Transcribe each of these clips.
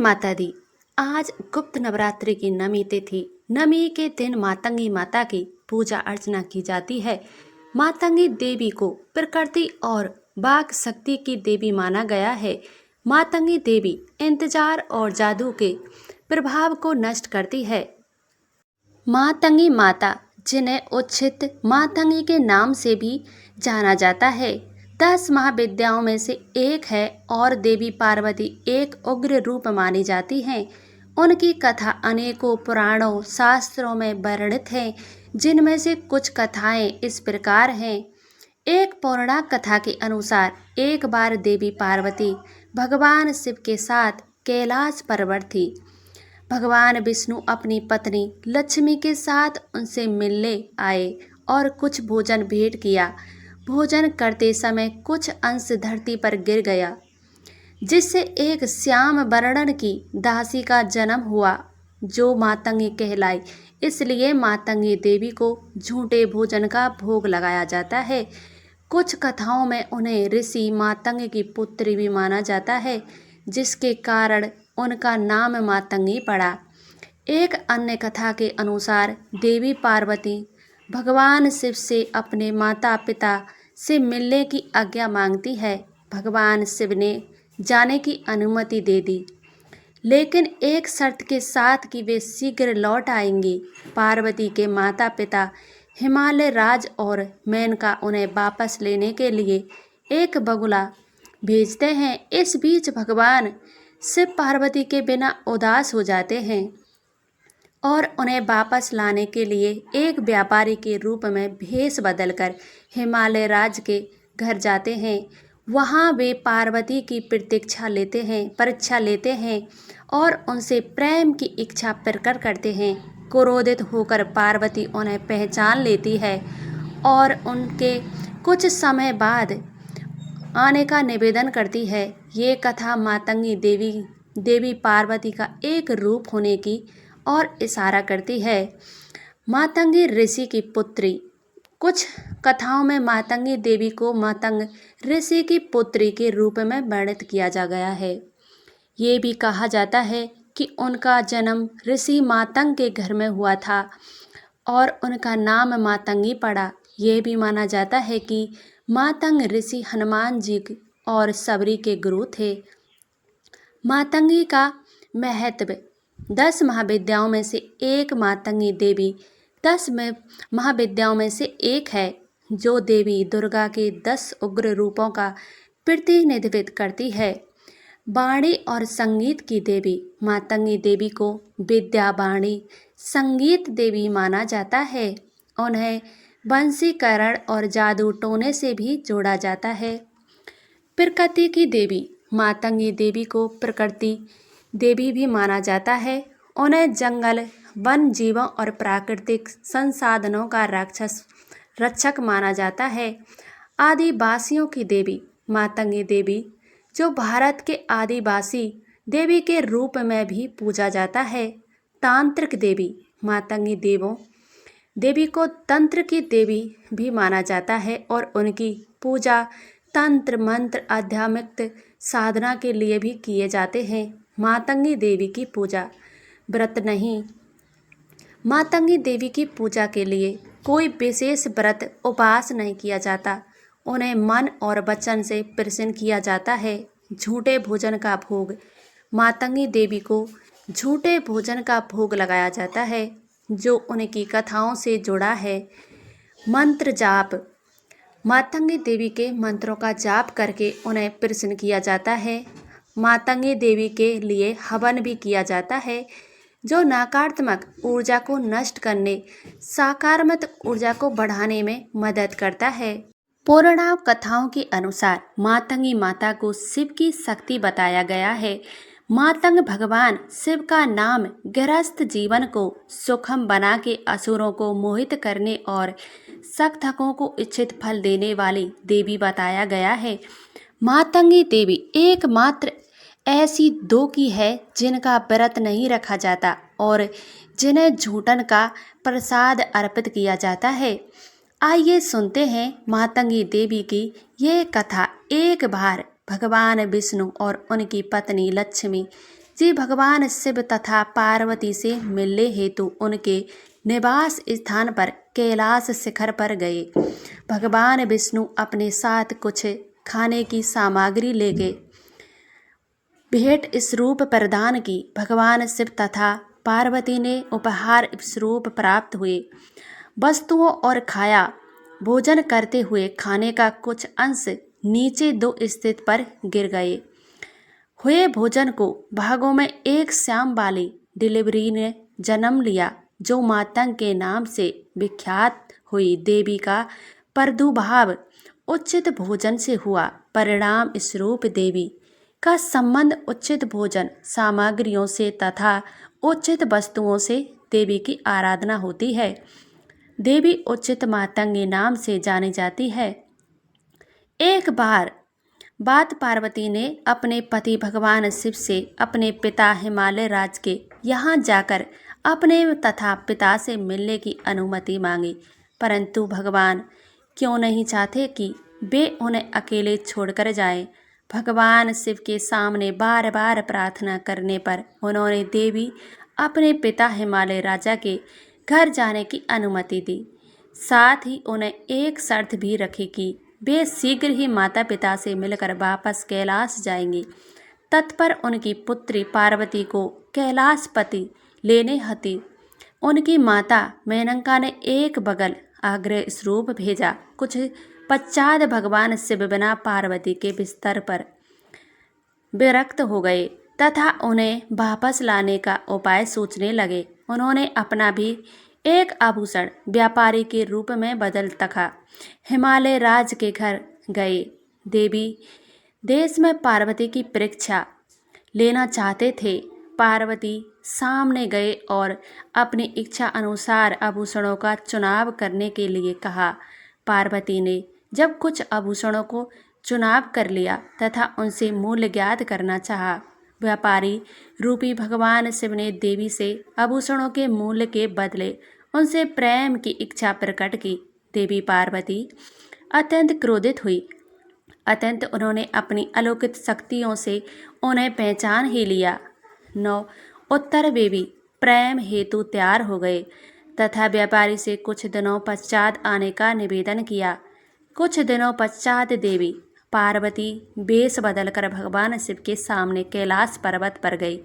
माता दी। आज गुप्त नवरात्रि की नवमी तिथि। नवमी के दिन मातंगी माता की पूजा अर्चना की जाती है। मातंगी देवी को प्रकृति और वाक शक्ति की देवी माना गया है। मातंगी देवी इंतजार और जादू के प्रभाव को नष्ट करती है। मातंगी माता, जिन्हें उच्छित मातंगी के नाम से भी जाना जाता है, 10 महाविद्याओं में से एक है और देवी पार्वती एक उग्र रूप मानी जाती हैं। उनकी कथा अनेकों पुराणों शास्त्रों में वर्णित है, जिनमें से कुछ कथाएं इस प्रकार हैं। एक पौराणिक कथा के अनुसार एक बार देवी पार्वती भगवान शिव के साथ कैलाश पर्वत थी। भगवान विष्णु अपनी पत्नी लक्ष्मी के साथ उनसे मिलने आए और कुछ भोजन भेंट किया। भोजन करते समय कुछ अंश धरती पर गिर गया, जिससे एक श्याम वर्णन की दासी का जन्म हुआ, जो मातंगी कहलाई। इसलिए मातंगी देवी को झूठे भोजन का भोग लगाया जाता है। कुछ कथाओं में उन्हें ऋषि मातंग की पुत्री भी माना जाता है, जिसके कारण उनका नाम मातंगी पड़ा। एक अन्य कथा के अनुसार देवी पार्वती भगवान शिव से अपने माता पिता से मिलने की आज्ञा मांगती है। भगवान शिव ने जाने की अनुमति दे दी, लेकिन एक शर्त के साथ कि वे शीघ्र लौट आएंगी। पार्वती के माता पिता हिमालय राज और मेनका उन्हें वापस लेने के लिए एक बगुला भेजते हैं। इस बीच भगवान शिव पार्वती के बिना उदास हो जाते हैं और उन्हें वापस लाने के लिए एक व्यापारी के रूप में भेष बदलकर हिमालय राज के घर जाते हैं। वहां वे पार्वती की परीक्षा लेते हैं और उनसे प्रेम की इच्छा प्रकट करते हैं। क्रोधित होकर पार्वती उन्हें पहचान लेती है और उनके कुछ समय बाद आने का निवेदन करती है। ये कथा मातंगी देवी पार्वती का एक रूप होने की और इशारा करती है। मातंगी ऋषि की पुत्री। कुछ कथाओं में मातंगी देवी को मातंग ऋषि की पुत्री के रूप में वर्णित किया जा गया है। ये भी कहा जाता है कि उनका जन्म ऋषि मातंग के घर में हुआ था और उनका नाम मातंगी पड़ा। यह भी माना जाता है कि मातंग ऋषि हनुमान जी और सबरी के गुरु थे। मातंगी का महत्व। 10 महाविद्याओं में से एक मातंगी देवी 10 महाविद्याओं में से एक है, जो देवी दुर्गा के 10 उग्र रूपों का प्रतिनिधित्व करती है। वाणी और संगीत की देवी। मातंगी देवी को विद्या, वाणी, संगीत देवी माना जाता है। उन्हें वंशीकरण और जादू टोने से भी जोड़ा जाता है। प्रकृति की देवी। मातंगी देवी को प्रकृति देवी भी माना जाता है। उन्हें जंगल, वन जीवों और प्राकृतिक संसाधनों का रक्षक माना जाता है। आदिवासियों की देवी। मातंगी देवी, जो भारत के आदिवासी देवी के रूप में भी पूजा जाता है। तांत्रिक देवी। मातंगी देवी को तंत्र की देवी भी माना जाता है और उनकी पूजा तंत्र, मंत्र, आध्यात्मिक साधना के लिए भी किए जाते हैं। मातंगी देवी की पूजा। व्रत नहीं। मातंगी देवी की पूजा के लिए कोई विशेष व्रत उपवास नहीं किया जाता। उन्हें मन और वचन से प्रसन्न किया जाता है। झूठे भोजन का भोग। मातंगी देवी को झूठे भोजन का भोग लगाया जाता है, जो उनकी कथाओं से जुड़ा है। मंत्र जाप। मातंगी देवी के मंत्रों का जाप करके उन्हें प्रसन्न किया जाता है। मातंगी देवी के लिए हवन भी किया जाता है, जो नकारात्मक ऊर्जा को नष्ट करने, सकारात्मक ऊर्जा को बढ़ाने में मदद करता है। पौराणिक कथाओं के अनुसार मातंगी माता को शिव की शक्ति बताया गया है। मातंग भगवान शिव का नाम गृहस्थ जीवन को सुखम बना के असुरों को मोहित करने और साधकों को इच्छित फल देने वाली देवी बताया गया है। मातंगी देवी एकमात्र ऐसी दो की है जिनका व्रत नहीं रखा जाता और जिन्हें झूठन का प्रसाद अर्पित किया जाता है। आइए सुनते हैं मातंगी देवी की ये कथा। एक बार भगवान विष्णु और उनकी पत्नी लक्ष्मी जी भगवान शिव तथा पार्वती से मिलने हेतु उनके निवास स्थान पर कैलाश शिखर पर गए। भगवान विष्णु अपने साथ कुछ खाने की सामग्री ले गए। भेंट स्वरूप प्रदान की। भगवान शिव तथा पार्वती ने उपहार स्वरूप प्राप्त हुए वस्तुओं और खाया। भोजन करते हुए खाने का कुछ अंश नीचे 2 स्थित पर गिर गए। हुए भोजन को भागों में एक श्याम वाली डिलीवरी ने जन्म लिया, जो मातंग के नाम से विख्यात हुई। देवी का प्रादुर्भाव उचित भोजन से हुआ। परिणाम स्वरूप देवी का संबंध उचित भोजन सामग्रियों से तथा उचित वस्तुओं से देवी की आराधना होती है। देवी उचित मातंगी नाम से जानी जाती है। एक बात पार्वती ने अपने पति भगवान शिव से अपने पिता हिमालय राज के यहाँ जाकर अपने तथा पिता से मिलने की अनुमति मांगी, परंतु भगवान क्यों नहीं चाहते कि वे उन्हें अकेले छोड़कर जाएं। भगवान शिव के सामने बार बार प्रार्थना करने पर उन्होंने देवी अपने पिता हिमालय राजा के घर जाने की अनुमति दी। साथ ही उन्हें एक शर्त भी रखी कि वे शीघ्र ही माता पिता से मिलकर वापस कैलाश जाएंगी। तत्पर उनकी पुत्री पार्वती को कैलाशपति लेने हेतु उनकी माता मेनका ने एक बगल आग्रह स्वरूप भेजा। कुछ पश्चात भगवान शिव बिना पार्वती के बिस्तर पर विरक्त हो गए तथा उन्हें वापस लाने का उपाय सोचने लगे। उन्होंने अपना भी एक आभूषण व्यापारी के रूप में बदल तथा हिमालय राज के घर गए। देवी देश में पार्वती की परीक्षा लेना चाहते थे। पार्वती सामने गए और अपनी इच्छा अनुसार आभूषणों का चुनाव करने के लिए कहा। पार्वती ने जब कुछ आभूषणों को चुनाव कर लिया तथा उनसे मूल्य ज्ञात करना चाहा, व्यापारी रूपी भगवान शिव ने देवी से आभूषणों के मूल्य के बदले उनसे प्रेम की इच्छा प्रकट की। देवी पार्वती अत्यंत क्रोधित हुई। अत्यंत उन्होंने अपनी अलौकिक शक्तियों से उन्हें पहचान ही लिया। 9 उत्तर देवी प्रेम हेतु तैयार हो गए तथा व्यापारी से कुछ दिनों पश्चात आने का निवेदन किया। कुछ दिनों पश्चात देवी पार्वती वेश बदलकर भगवान शिव के सामने कैलाश पर्वत पर गई।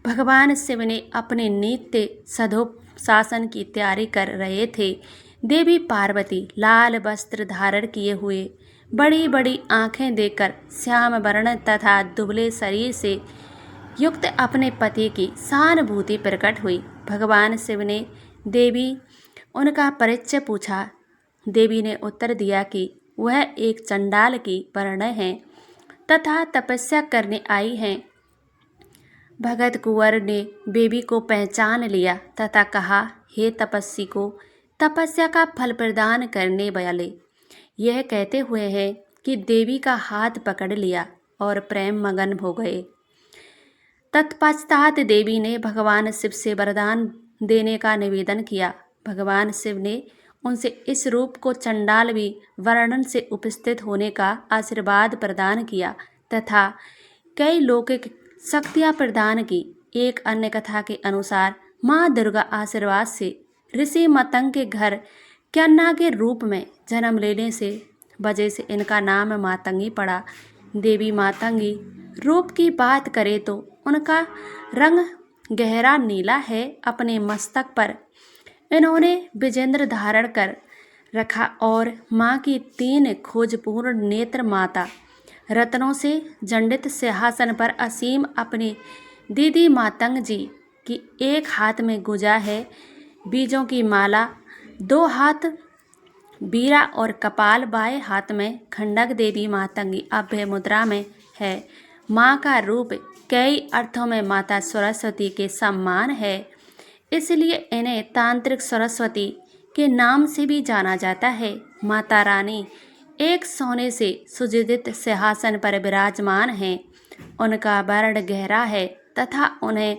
भगवान शिव ने अपने नित्य सधोशासन की तैयारी कर रहे थे। देवी पार्वती लाल वस्त्र धारण किए हुए बड़ी बड़ी आंखें देकर श्याम वर्ण तथा दुबले शरीर से युक्त अपने पति की सहानुभूति प्रकट हुई। भगवान शिव ने देवी उनका परिचय पूछा। देवी ने उत्तर दिया कि वह एक चंडाल की वर्ण है तथा तपस्या करने आई हैं। भगत कुंवर ने देवी को पहचान लिया तथा कहा, हे तपस्वी को तपस्या का फल प्रदान करने वाले। यह कहते हुए है कि देवी का हाथ पकड़ लिया और प्रेम मगन हो गए। तत्पश्चात देवी ने भगवान शिव से वरदान देने का निवेदन किया। भगवान शिव ने उनसे इस रूप को चंडाल वर्णन से उपस्थित होने का आशीर्वाद प्रदान किया तथा कई लौकिक शक्तियाँ प्रदान की। एक अन्य कथा के अनुसार माँ दुर्गा आशीर्वाद से ऋषि मतंग के घर कन्या के रूप में जन्म लेने से वजह से इनका नाम मातंगी पड़ा। देवी मातंगी रूप की बात करें तो उनका रंग गहरा नीला है। अपने मस्तक पर इन्होंने विजेंद्र धारण कर रखा और माँ की 3 खोजपूर्ण नेत्र माता रत्नों से जंडित सिंहासन पर असीम अपनी दीदी मातंग जी की एक हाथ में गुजा है, बीजों की माला 2 हाथ बीरा और कपाल बाएं हाथ में खंडक। देवी मातंगी अभय मुद्रा में है। माँ का रूप कई अर्थों में माता सरस्वती के समान है, इसलिए इन्हें तांत्रिक सरस्वती के नाम से भी जाना जाता है। माता रानी एक सोने से सुजित सिंहासन पर विराजमान हैं। उनका वर्ण गहरा है तथा उन्हें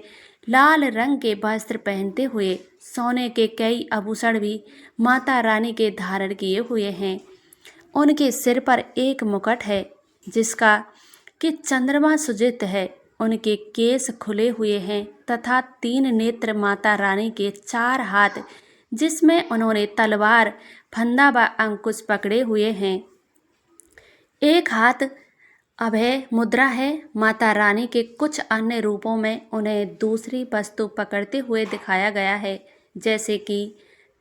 लाल रंग के वस्त्र पहनते हुए सोने के कई आभूषण भी माता रानी के धारण किए हुए हैं। उनके सिर पर एक मुकुट है जिसका कि चंद्रमा सुजित है। उनके केस खुले हुए हैं तथा 3 नेत्र माता रानी के 4 हाथ, जिसमें उन्होंने तलवार, फंदा व अंकुश पकड़े हुए हैं। एक हाथ अभय मुद्रा है। माता रानी के कुछ अन्य रूपों में उन्हें दूसरी वस्तु पकड़ते हुए दिखाया गया है, जैसे कि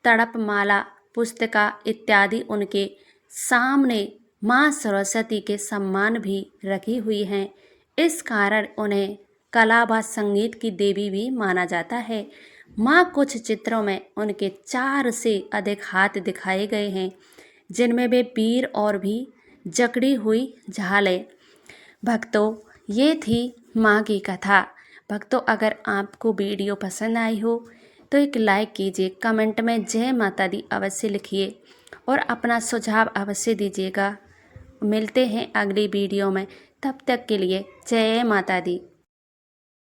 तड़प माला, पुस्तिका इत्यादि। उनके सामने माँ सरस्वती के सम्मान भी रखी हुई हैं। इस कारण उन्हें कला व संगीत की देवी भी माना जाता है। माँ कुछ चित्रों में उनके 4 से अधिक हाथ दिखाए गए हैं, जिनमें वे तीर और भी जकड़ी हुई झालें। भक्तों, ये थी माँ की कथा। भक्तों, अगर आपको वीडियो पसंद आई हो तो एक लाइक कीजिए, कमेंट में जय माता दी अवश्य लिखिए और अपना सुझाव अवश्य दीजिएगा। मिलते हैं अगली वीडियो में, तब तक के लिए जय माता दी।